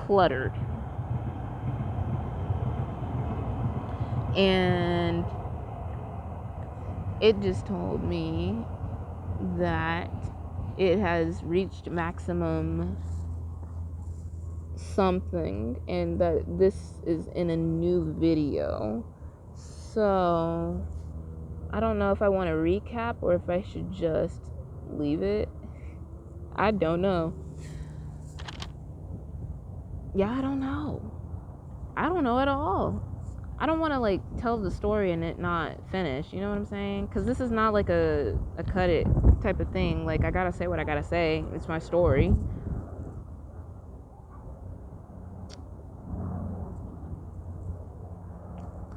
cluttered. And it just told me that it has reached maximum something, and that this is in a new video. So I don't know if I want to recap or if I should just leave it. I don't know. Yeah, I don't know. I don't know at all. I don't want to like tell the story and it not finish. You know what I'm saying? Because this is not like a cut it type of thing. Like, I gotta say what I gotta say. It's my story.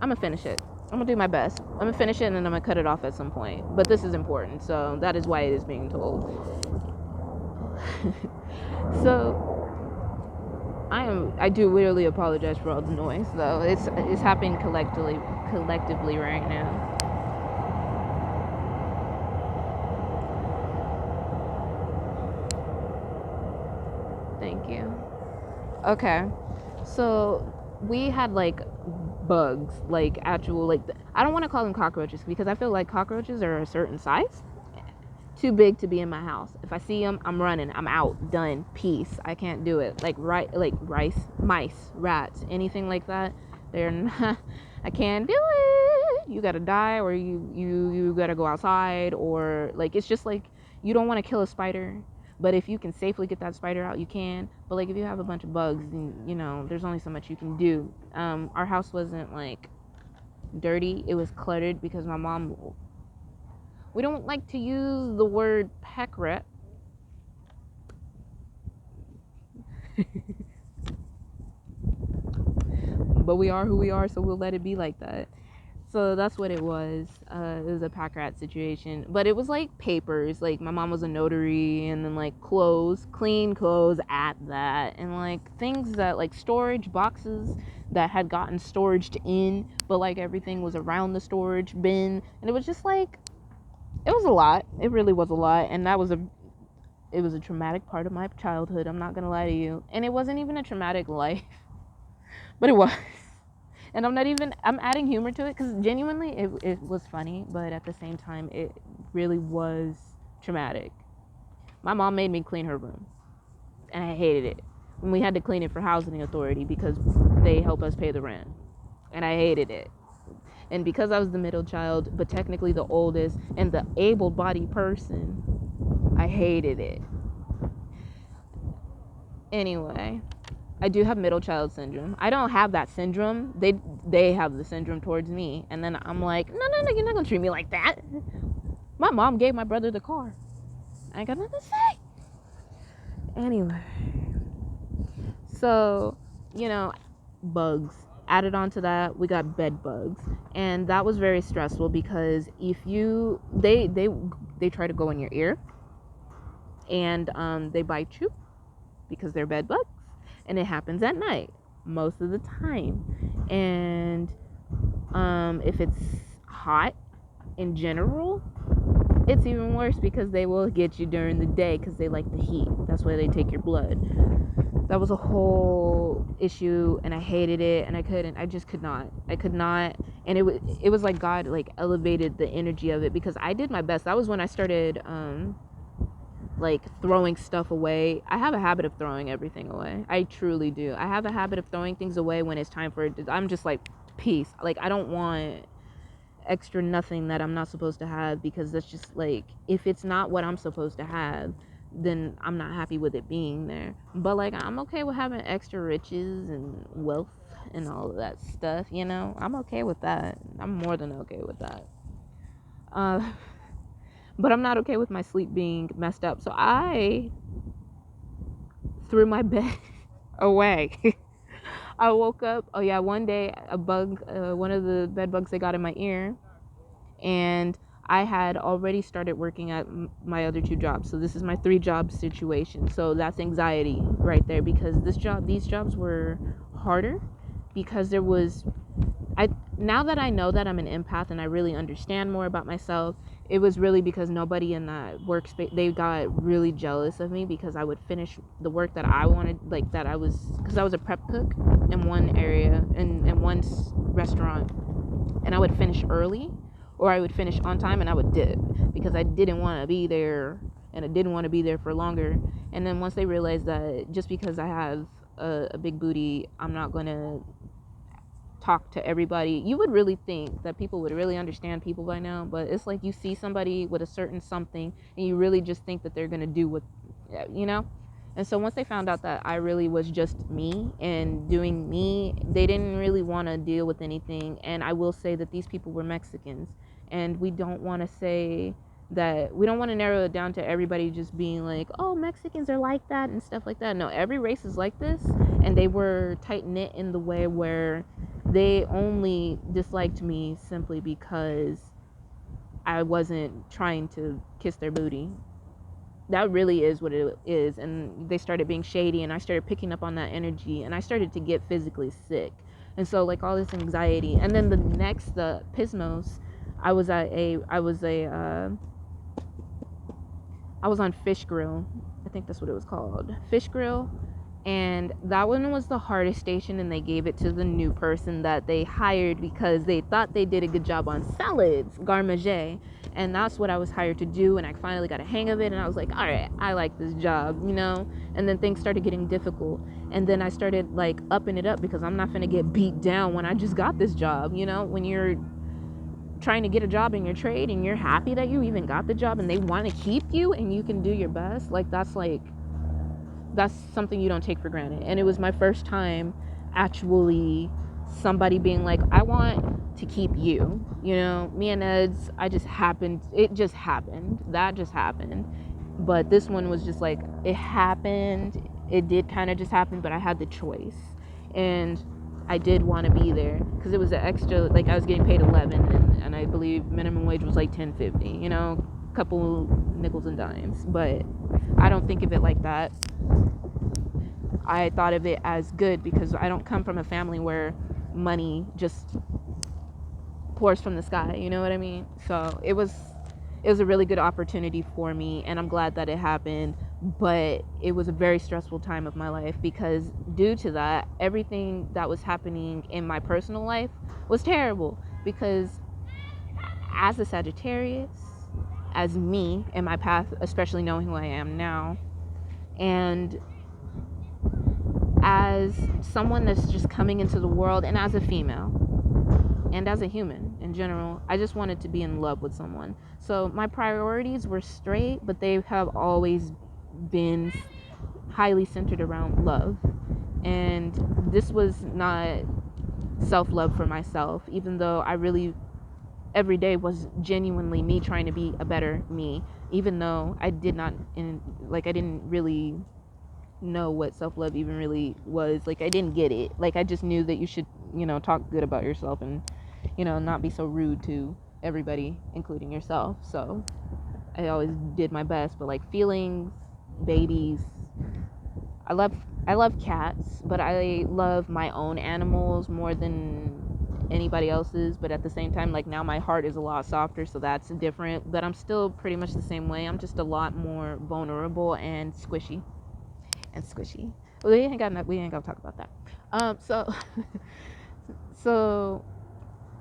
I'm gonna finish it. I'm gonna do my best. I'm gonna finish it and then I'm gonna cut it off at some point. But this is important, so that is why it is being told. So I do really apologize for all the noise, though. It's happening collectively right now. Thank you. Okay. So we had like bugs, like actual like I don't want to call them cockroaches because I feel like cockroaches are a certain size. Too big to be in my house. If I see them, I'm running. I'm out. Done. Peace. I can't do it. Like rice, mice, rats, anything like that. They're not. I can't do it. You gotta die, or you gotta go outside, or like it's just like you don't want to kill a spider, but if you can safely get that spider out, you can. But like if you have a bunch of bugs, then there's only so much you can do. Our house wasn't like dirty. It was cluttered because my mom. We don't like to use the word pack rat. But we are who we are, so we'll let it be like that. So that's what it was. It was a pack rat situation. But it was like papers. Like my mom was a notary, and then like clothes, clean clothes at that. And like things that like storage boxes that had gotten storaged in, but like everything was around the storage bin. And it was just like, it was a lot. It really was a lot. And it was a traumatic part of my childhood. I'm not gonna lie to you. And it wasn't even a traumatic life, but it was. And I'm adding humor to it because genuinely it was funny, but at the same time, it really was traumatic. My mom made me clean her room, and I hated it. And we had to clean it for housing authority because they help us pay the rent, and I hated it. And because I was the middle child, but technically the oldest and the able-bodied person, I hated it. Anyway, I do have middle child syndrome. I don't have that syndrome. They have the syndrome towards me. And then I'm like, no, you're not going to treat me like that. My mom gave my brother the car. I ain't got nothing to say. Anyway. So, bugs. Added on to that, we got bed bugs. And that was very stressful because if they try to go in your ear. And they bite you because they're bed bugs. And it happens at night most of the time. And if it's hot in general, it's even worse because they will get you during the day because they like the heat. That's why they take your blood. That was a whole issue, and I hated it, and I just could not. I could not. And it was like God like elevated the energy of it because I did my best. That was when I started like throwing stuff away. I have a habit of throwing everything away. I truly do. I have a habit of throwing things away when it's time for it. I'm just like, peace. Like, I don't want extra nothing that I'm not supposed to have because that's just like, if it's not what I'm supposed to have, then I'm not happy with it being there. But like, I'm okay with having extra riches and wealth and all of that stuff, I'm okay with that. I'm more than okay with that. But I'm not okay with my sleep being messed up. So I threw my bed away. I woke up. Oh yeah, one day a bug, one of the bed bugs, they got in my ear, and I had already started working at my other 2 jobs. So this is my 3-job situation. So that's anxiety right there because these jobs were harder because now that I know that I'm an empath and I really understand more about myself, it was really because nobody in that workspace, they got really jealous of me because I would finish the work that I wanted, like that I was, because I was a prep cook in one area, in one restaurant, and I would finish early or I would finish on time and I would dip because I didn't want to be there, and I didn't want to be there for longer. And then once they realized that just because I have a big booty, I'm not going to talk to everybody. You would really think that people would really understand people by now, but it's like you see somebody with a certain something and you really just think that they're going to do what, you know? And so once they found out that I really was just me and doing me, they didn't really want to deal with anything. And I will say that these people were Mexicans, and we don't want to say that, we don't want to narrow it down to everybody just being like, oh, Mexicans are like that and stuff like that. No, every race is like this, and they were tight knit in the way where they only disliked me simply because I wasn't trying to kiss their booty. That really is what it is. And they started being shady, and I started picking up on that energy, and I started to get physically sick. And so like all this anxiety, and then the Pismos, I was on Fish Grill. I think that's what it was called, Fish Grill. And that one was the hardest station, and they gave it to the new person that they hired because they thought they did a good job on salads, garmage. And that's what I was hired to do, and I finally got a hang of it, and I was like, all right, I like this job, you know? And then things started getting difficult, and then I started like upping it up because I'm not gonna get beat down when I just got this job, you know? When you're trying to get a job in your trade and you're happy that you even got the job and they want to keep you and you can do your best, that's something you don't take for granted. And it was my first time actually somebody being like, I want to keep you, you know? Me and Ed's, that just happened. But this one was just like, it happened, it did kind of just happen, but I had the choice, and I did want to be there because it was an extra, like I was getting paid 11, and I believe minimum wage was like 10.50, you know, a couple nickels and dimes. But I don't think of it like that. I thought of it as good because I don't come from a family where money just pours from the sky, you know what I mean? So it was a really good opportunity for me, and I'm glad that it happened. But it was a very stressful time of my life because due to that, everything that was happening in my personal life was terrible. Because as a Sagittarius, as me in my path, especially knowing who I am now, and as someone that's just coming into the world, and as a female, and as a human in general, I just wanted to be in love with someone. So my priorities were straight, but they have always been highly centered around love. And this was not self-love for myself, even though I really every day was genuinely me trying to be a better me, even though I didn't really know what self-love even really was. Like, I didn't get it. Like, I just knew that you should, talk good about yourself and, not be so rude to everybody, including yourself. So I always did my best. But like feelings, babies, I love cats, but I love my own animals more than anybody else's. But at the same time, like, now my heart is a lot softer, so that's different. But I'm still pretty much the same way. I'm just a lot more vulnerable and squishy. Well, we ain't got to talk about that. So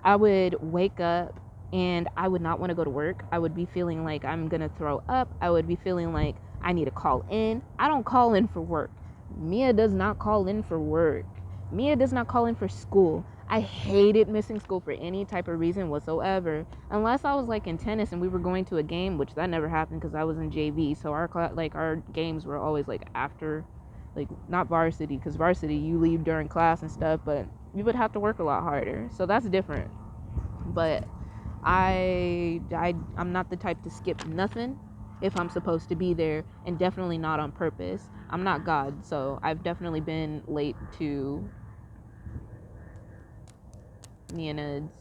I would wake up and I would not want to go to work. I would be feeling like I'm gonna throw up. I would be feeling like I need to call in. I don't call in for work. Mia does not call in for work. Mia does not call in for school. I hated missing school for any type of reason whatsoever, unless I was like in tennis and we were going to a game, which that never happened because I was in JV. So our games were always like after, like, not varsity, because varsity you leave during class and stuff, but you would have to work a lot harder. So that's different. But I'm not the type to skip nothing if I'm supposed to be there, and definitely not on purpose. I'm not God, so I've definitely been late to me and Ed's.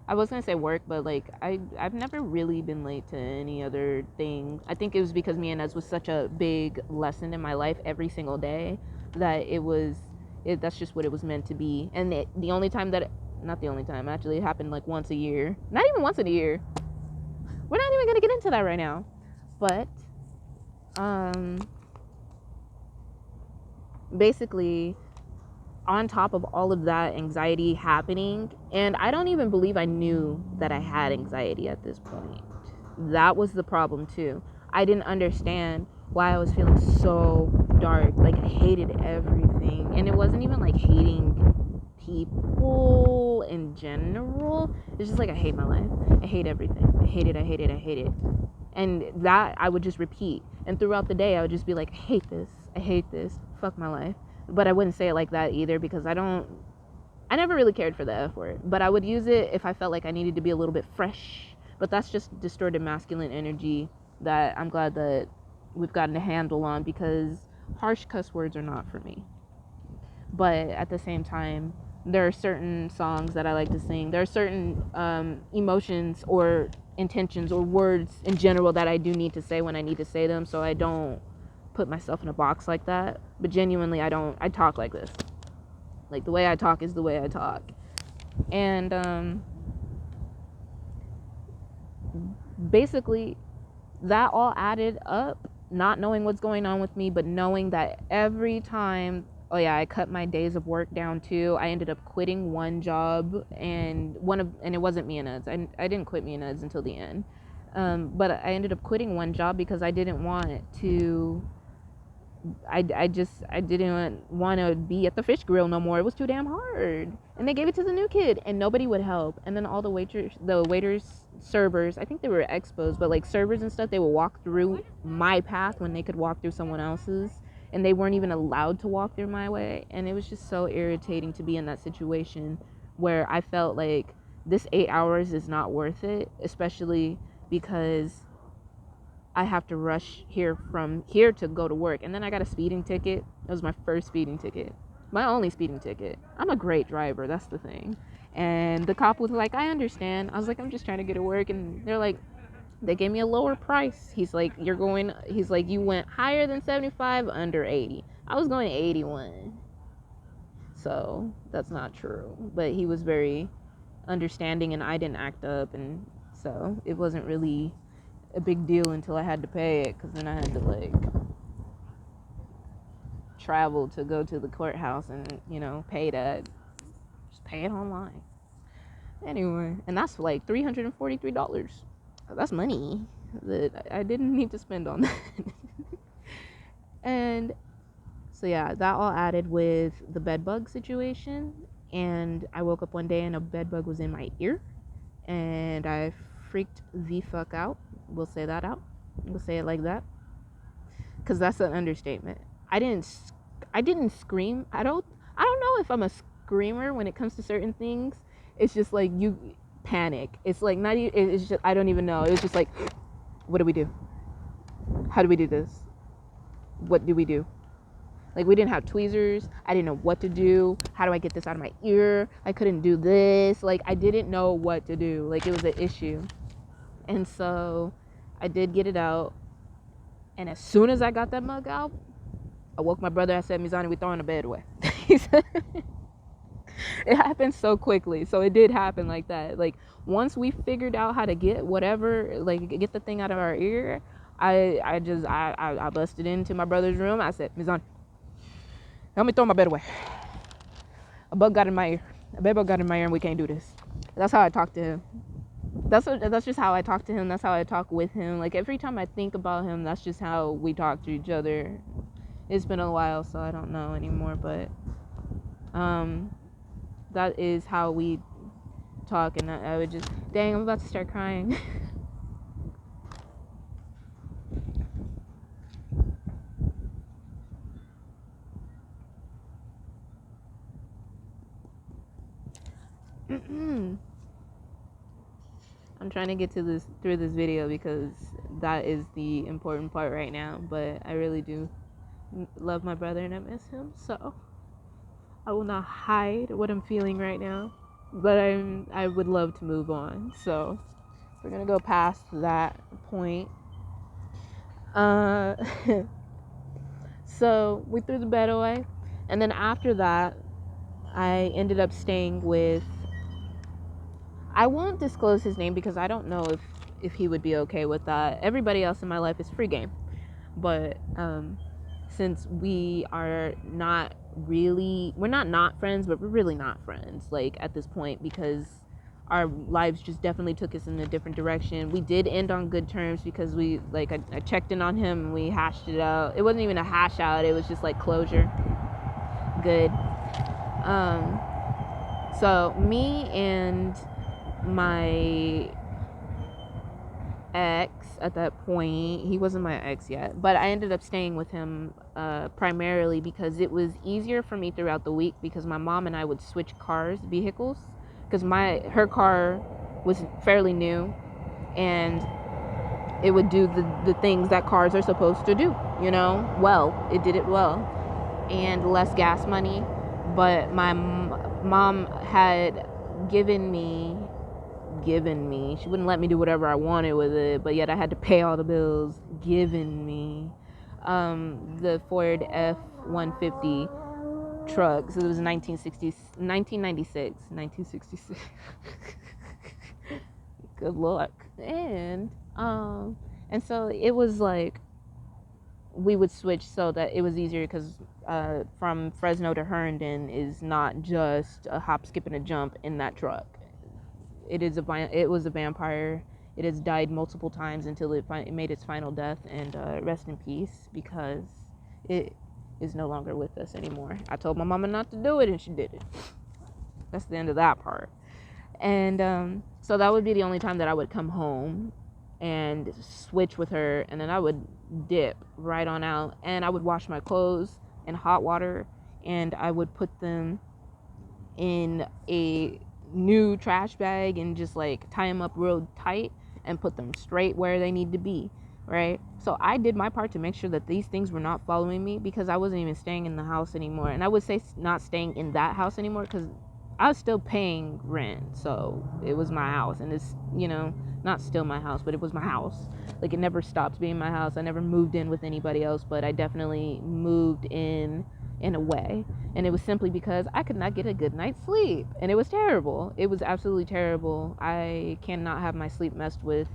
I was gonna say work, but like I've never really been late to any other thing. I think it was because me and Ed's was such a big lesson in my life every single day that that's just what it was meant to be. And not the only time, actually, it happened like once a year. Not even once in a year. we're not even gonna get into that right now. But basically, on top of all of that anxiety happening, and I don't even believe I knew that I had anxiety at this point. That was the problem too. I didn't understand why I was feeling so dark. Like, I hated everything. And it wasn't even like hating people in general. It's just like, I hate my life. I hate everything. I hate it. I hate it. I hate it. And that I would just repeat. And throughout the day, I would just be like, I hate this. I hate this. Fuck my life. But I wouldn't say it like that either, because I never really cared for the F word. But I would use it if I felt like I needed to be a little bit fresh. But that's just distorted masculine energy that I'm glad that we've gotten a handle on, because harsh cuss words are not for me. But at the same time, there are certain songs that I like to sing. There are certain emotions or intentions or words in general that I do need to say when I need to say them, so I don't put myself in a box like that. But genuinely, I talk like this. Like, the way I talk is the way I talk. And basically, that all added up, not knowing what's going on with me, but knowing that every time, oh yeah, I cut my days of work down too. I ended up quitting one job, and it wasn't me and Ed's. I didn't quit me and Ed's until the end. But I ended up quitting one job because I didn't want to. I didn't want to be at the fish grill no more. It was too damn hard. And they gave it to the new kid, and nobody would help. And then all the waiters, servers, I think they were expos, but like servers and stuff, they would walk through my path when they could walk through someone else's, and they weren't even allowed to walk through my way. And it was just so irritating to be in that situation where I felt like this 8 hours is not worth it, especially because I have to rush from here to go to work. And then I got a speeding ticket. It was my first speeding ticket. My only speeding ticket. I'm a great driver. That's the thing. And the cop was like, I understand. I was like, I'm just trying to get to work. And they're like, they gave me a lower price. He's like, you went higher than 75, under 80. I was going 81. So that's not true. But he was very understanding, and I didn't act up. And so it wasn't really a big deal until I had to pay it, because then I had to like travel to go to the courthouse and pay that. Just pay it online anyway. And that's like $343. That's money that I didn't need to spend on that. And so yeah, that all added with the bed bug situation. And I woke up one day and a bed bug was in my ear, and I freaked the fuck out. We'll say that out. We'll say it like that, because that's an understatement. I didn't scream. I don't know if I'm a screamer when it comes to certain things. It's just like you panic. It's like not even. It's just, I don't even know. It was just like, what do we do? How do we do this? What do we do? Like, we didn't have tweezers. I didn't know what to do. How do I get this out of my ear? I couldn't do this. Like, I didn't know what to do. Like, it was an issue. And so I did get it out. And as soon as I got that mug out, I woke my brother. I said, Mizani, we throwing the bed away. He said, it happened so quickly. So it did happen like that. Like, once we figured out how to get whatever, like, get the thing out of our ear, I busted into my brother's room. I said, Mizani, help me throw my bed away. A bug got in my ear. A bed bug got in my ear, and we can't do this. That's how I talk to him. That's just how I talk to him. That's how I talk with him. Like, every time I think about him, that's just how we talk to each other. It's been a while, so I don't know anymore, but that is how we talk. And I would just, dang, I'm about to start crying. I'm trying to get through this video, because that is the important part right now. But I really do love my brother, and I miss him, so I will not hide what I'm feeling right now. But I would love to move on, so we're gonna go past that point. So we threw the bed away, and then after that, I ended up staying with, I won't disclose his name because I don't know if he would be okay with that. Everybody else in my life is free game, but since we are not really, we're not friends, but we're really not friends, like, at this point, because our lives just definitely took us in a different direction. We did end on good terms because we, like, I checked in on him and we hashed it out. It wasn't even a hash out, it was just like closure. Good. So me and my ex at that point, he wasn't my ex yet, but I ended up staying with him primarily because it was easier for me throughout the week, because my mom and I would switch vehicles, because her car was fairly new and it would do the things that cars are supposed to do, well. It did it well, and less gas money. But my mom had given me, she wouldn't let me do whatever I wanted with it, but yet I had to pay all the bills, given me the Ford F-150 truck. So it was 1966. Good luck. And so it was like we would switch so that it was easier, because from Fresno to Herndon is not just a hop, skip, and a jump in that truck. It was a vampire. It has died multiple times until it made its final death, and rest in peace, because it is no longer with us anymore. I told my mama not to do it, and she did it. That's the end of that part. And so that would be the only time that I would come home and switch with her, and then I would dip right on out, and I would wash my clothes in hot water, and I would put them in a new trash bag and just like tie them up real tight and put them straight where they need to be, right? So I did my part to make sure that these things were not following me, because I wasn't even staying in the house anymore. And I would say not staying in that house anymore, because I was still paying rent, so it was my house, and it's, not still my house, but it was my house. Like, it never stopped being my house. I never moved in with anybody else, but I definitely moved in a way, and it was simply because I could not get a good night's sleep, and it was terrible. It was absolutely terrible. I cannot have my sleep messed with.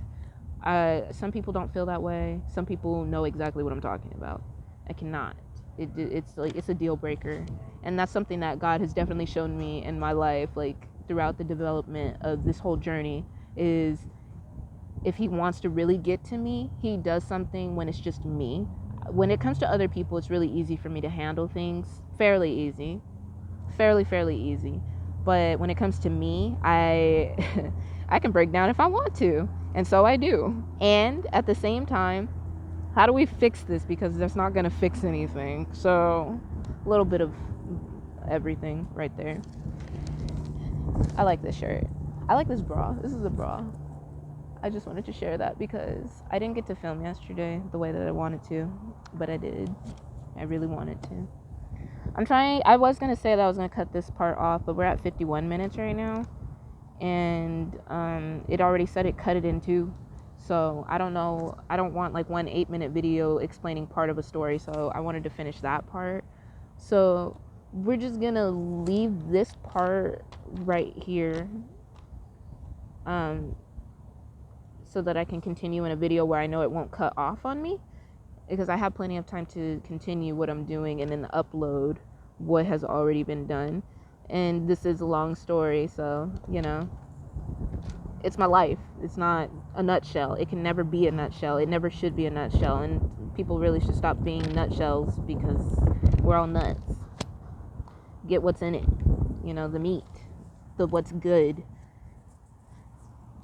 Some people don't feel that way. Some people know exactly what I'm talking about. I cannot. It's like, it's a deal breaker, and that's something that God has definitely shown me in my life, like, throughout the development of this whole journey, is if he wants to really get to me, he does something when it's just me. When it comes to other people, it's really easy for me to handle things. Fairly easy. Fairly easy. But when it comes to me, I I can break down if I want to. And so I do. And at the same time, how do we fix this? Because that's not going to fix anything. So a little bit of everything right there. I like this shirt. I like this bra. This is a bra. I just wanted to share that because I didn't get to film yesterday the way that I wanted to, but I did. I really wanted to. I was going to say that I was going to cut this part off, but we're at 51 minutes right now, and it already said it cut it in two. So I don't know. I don't want like one 8-minute video explaining part of a story, so I wanted to finish that part. So we're just going to leave this part right here. So that I can continue in a video where I know it won't cut off on me, because I have plenty of time to continue what I'm doing and then upload what has already been done. And this is a long story, so it's my life. It's not a nutshell. It can never be a nutshell. It never should be a nutshell, and people really should stop being nutshells, because we're all nuts. Get what's in it, the meat, what's good.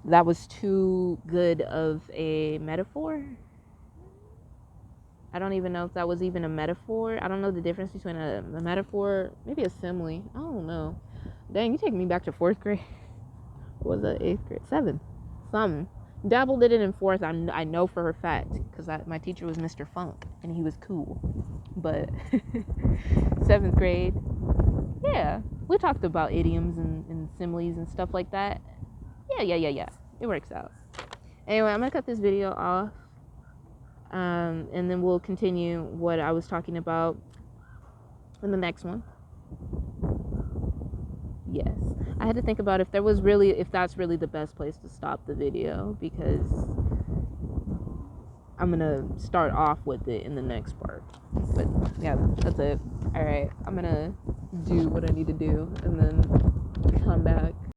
That was too good of a metaphor. I don't even know if that was even a metaphor. I don't know the difference between a metaphor, maybe a simile. I don't know. Dang, you take me back to 4th grade. What was that, 8th grade? 7th. Something. Dabbled it in 4th. I know for a fact, because my teacher was Mr. Funk, and he was cool. But 7th grade, yeah, we talked about idioms and similes and stuff like that. Yeah. It works out. Anyway, I'm going to cut this video off. And then we'll continue what I was talking about in the next one. Yes. I had to think about if that's really the best place to stop the video, because I'm gonna start off with it in the next part. But yeah, that's it. All right, I'm gonna do what I need to do, and then